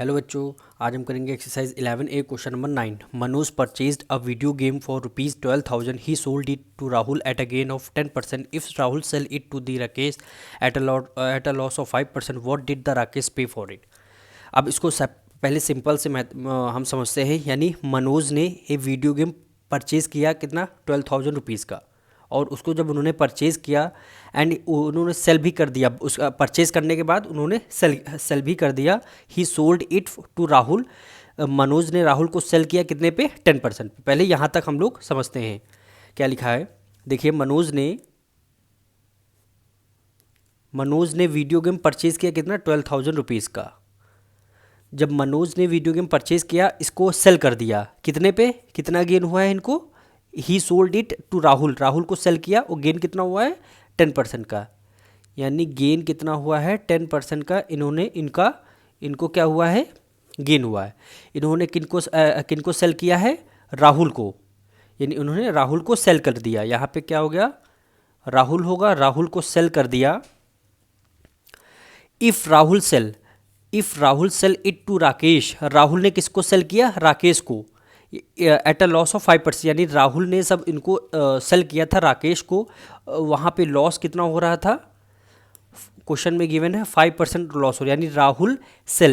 Hello बच्चों, आज हम करेंगे exercise 11A question number 9। Manoj purchased a video game for ₹12,000। He sold it to Rahul at a gain of 10%। If Rahul sell it to the Rakesh at a loss of 5%, what did the Rakesh pay for it. अब इसको पहले simple से हम समझते हैं। यानी मनोज ने ये वीडियो गेम परचेज़ किया कितना, ₹12,000 का। और उसको जब उन्होंने परचेज़ किया एंड उन्होंने सेल भी कर दिया, उस परचेज़ करने के बाद उन्होंने सेल भी कर दिया। He sold it to Rahul. Manoj ने राहुल को सेल किया कितने पे, 10%। पहले यहाँ तक हम लोग समझते हैं क्या लिखा है। देखिए, मनोज ने वीडियो गेम परचेज़ किया कितना, ₹12,000 का। जब मनोज ने वीडियो गेम परचेज़ किया, इसको सेल कर दिया कितने पे, कितना गेन हुआ है इनको। He sold it to Rahul, Rahul को सेल किया, और गेन कितना हुआ है, 10% का। यानी गेन कितना हुआ है, 10% का। इनको क्या हुआ है, गेन हुआ है। इन्होंने किनको सेल किया है, राहुल को। यानी उन्होंने राहुल को सेल कर दिया। यहाँ पे क्या हो गया, राहुल होगा, राहुल को सेल कर दिया। If Rahul sell it to Rakesh, Rahul ने किसको सेल किया, राकेश को, एट अ लॉस ऑफ 5%। यानी राहुल ने सब इनको सेल किया था राकेश को। वहाँ पे लॉस कितना हो रहा था, क्वेश्चन में गिवन है 5% लॉस हो रहा है।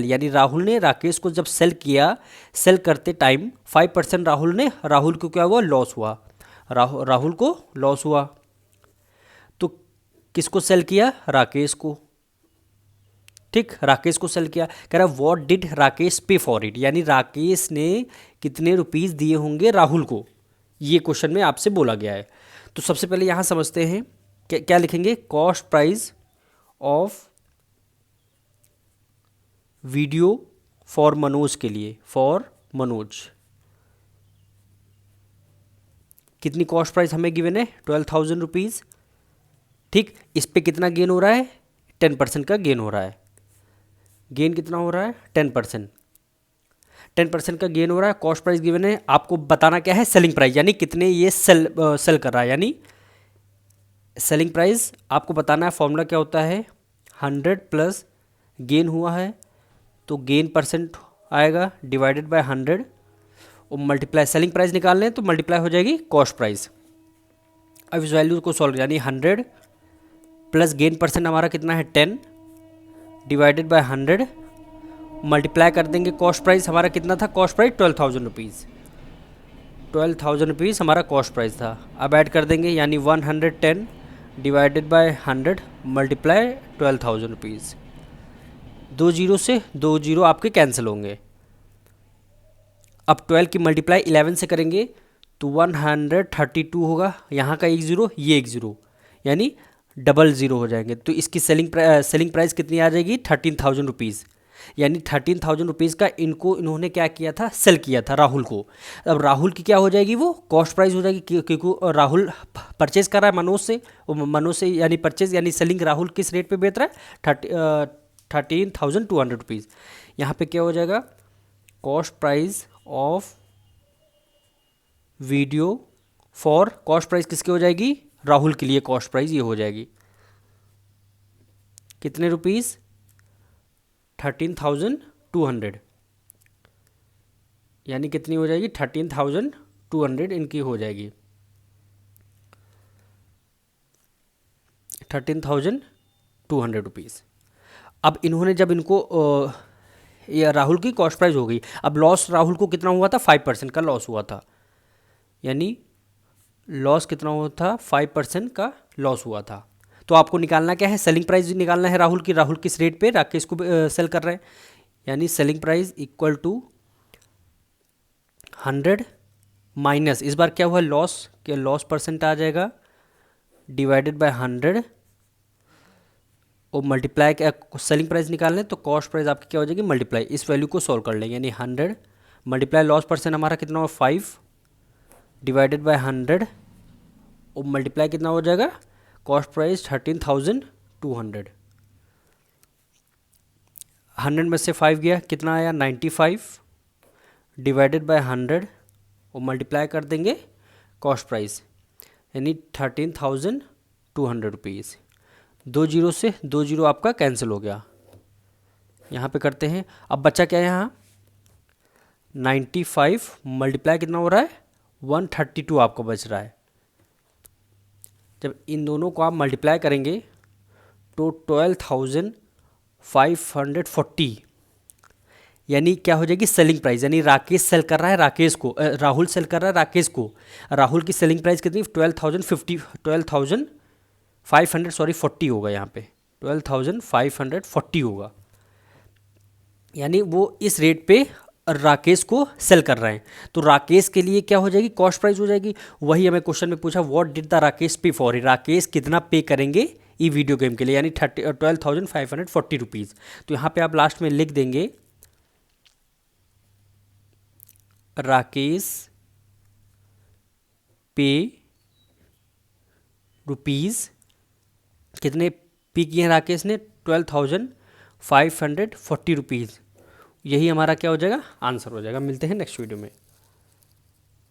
यानी राहुल ने राकेश को जब सेल किया, सेल करते टाइम 5% राहुल को क्या हुआ, लॉस हुआ। राहुल को लॉस हुआ। तो किसको सेल किया, राकेश को। ठीक, राकेश को सेल किया। कह रहा what did Rakesh pay for it, यानी राकेश ने कितने रुपीस दिए होंगे राहुल को, ये क्वेश्चन में आपसे बोला गया है। तो सबसे पहले यहाँ समझते हैं क्या लिखेंगे, cost price of video for Manoj के लिए, फॉर मनोज कितनी कॉस्ट प्राइस हमें गिवन है, ₹12,000। ठीक, इस पे कितना गेन हो रहा है, 10% का गेन हो रहा है। गेन कितना हो रहा है, 10% का गेन हो रहा है। कॉस्ट प्राइस गिवन है, आपको बताना क्या है, सेलिंग प्राइस, यानी कितने ये सेल कर रहा है। यानी सेलिंग प्राइस आपको बताना है। फॉर्मूला क्या होता है, 100 प्लस गेन हुआ है तो गेन परसेंट आएगा डिवाइडेड बाय 100, और मल्टीप्लाई, सेलिंग प्राइस निकालने हैं तो मल्टीप्लाई हो जाएगी कॉस्ट प्राइस। अब इस वैल्यू को सॉल्व, यानी 100 प्लस गेन परसेंट हमारा कितना है, 10 डिवाइडेड बाय 100, मल्टीप्लाई कर देंगे। कॉस्ट प्राइस हमारा कितना था, कॉस्ट प्राइस ₹12,000। ₹12,000 हमारा कॉस्ट प्राइस था। अब ऐड कर देंगे, यानी 110 डिवाइडेड बाय 100 मल्टीप्लाई ₹12,000। 2 जीरो से 2 जीरो आपके कैंसिल होंगे। अब 12 की मल्टीप्लाई 11 से करेंगे तो 132 होगा। यहाँ का 1 जीरो, ये 1 जीरो, यानी डबल ज़ीरो हो जाएंगे। तो इसकी सेलिंग प्राइस कितनी आ जाएगी, ₹13,000। यानी ₹13,000 का इन्होंने क्या किया था, सेल किया था राहुल को। अब राहुल की क्या हो जाएगी, वो कॉस्ट प्राइस हो जाएगी, क्योंकि राहुल परचेज कर रहा है मनोज से यानी परचेज, यानी सेलिंग राहुल किस रेट पे बेच रहा है, ₹13,200। यहाँ पे क्या हो जाएगा, cost price of video for, cost price किसकी हो जाएगी, राहुल के लिए कॉस्ट प्राइस ये हो जाएगी कितने रुपीस, 13,200। यानी कितनी हो जाएगी, 13,200 इनकी हो जाएगी, 13,200 अब इन्होंने जब इनको ये राहुल की कॉस्ट प्राइस हो गई। अब लॉस राहुल को कितना हुआ था, 5% का लॉस हुआ था। यानी लॉस कितना हुआ था, 5% का लॉस हुआ था। तो आपको निकालना क्या है, सेलिंग प्राइस भी निकालना है राहुल की। राहुल किस रेट पे राकेश को सेल कर रहे हैं, यानी selling price equal to 100 minus, इस बार क्या हुआ, लॉस, क्या लॉस परसेंट आ जाएगा, डिवाइडेड बाय 100, और मल्टीप्लाई, क्या सेलिंग प्राइस निकालना है तो कॉस्ट प्राइस आपकी क्या हो जाएगी, मल्टीप्लाई। इस वैल्यू को सॉल्व कर लेंगे, यानी 100 मल्टीप्लाई लॉस परसेंट हमारा कितना हुआ, 5 डिवाइडेड बाय 100, और मल्टीप्लाई कितना हो जाएगा, कॉस्ट प्राइस 13,200। 100 में से 5 गया, कितना आया, 95 डिवाइडेड बाय 100, और मल्टीप्लाई कर देंगे कॉस्ट प्राइस, यानी 13,200 रुपीज़। 2 जीरो से 2 जीरो आपका कैंसिल हो गया, यहाँ पे करते हैं। अब बच्चा क्या है यहाँ 95 मल्टीप्लाई कितना हो रहा है 132 आपको बच रहा है। जब इन दोनों को आप मल्टीप्लाई करेंगे तो 12,540 यानी क्या हो जाएगी सेलिंग प्राइस, यानी राकेश सेल कर रहा है राकेश को, राहुल सेल कर रहा है राकेश को। राहुल की सेलिंग प्राइस कितनी 12,500 सॉरी 40 होगा यहाँ पे 12,540 होगा, यानी वो इस रेट पे राकेश को सेल कर रहे हैं। तो राकेश के लिए क्या हो जाएगी कॉस्ट प्राइस हो जाएगी। वही हमें क्वेश्चन में पूछा what did the Rakesh pay for, Rakesh कितना पे करेंगे ई वीडियो गेम के लिए, यानी 12,540 रुपीज़। तो यहाँ पे आप लास्ट में लिख देंगे राकेश पे रुपीज़, कितने पे किए हैं राकेश ने 12,540 रुपीज़। यही हमारा क्या हो जाएगा आंसर हो जाएगा। मिलते हैं नेक्स्ट वीडियो में।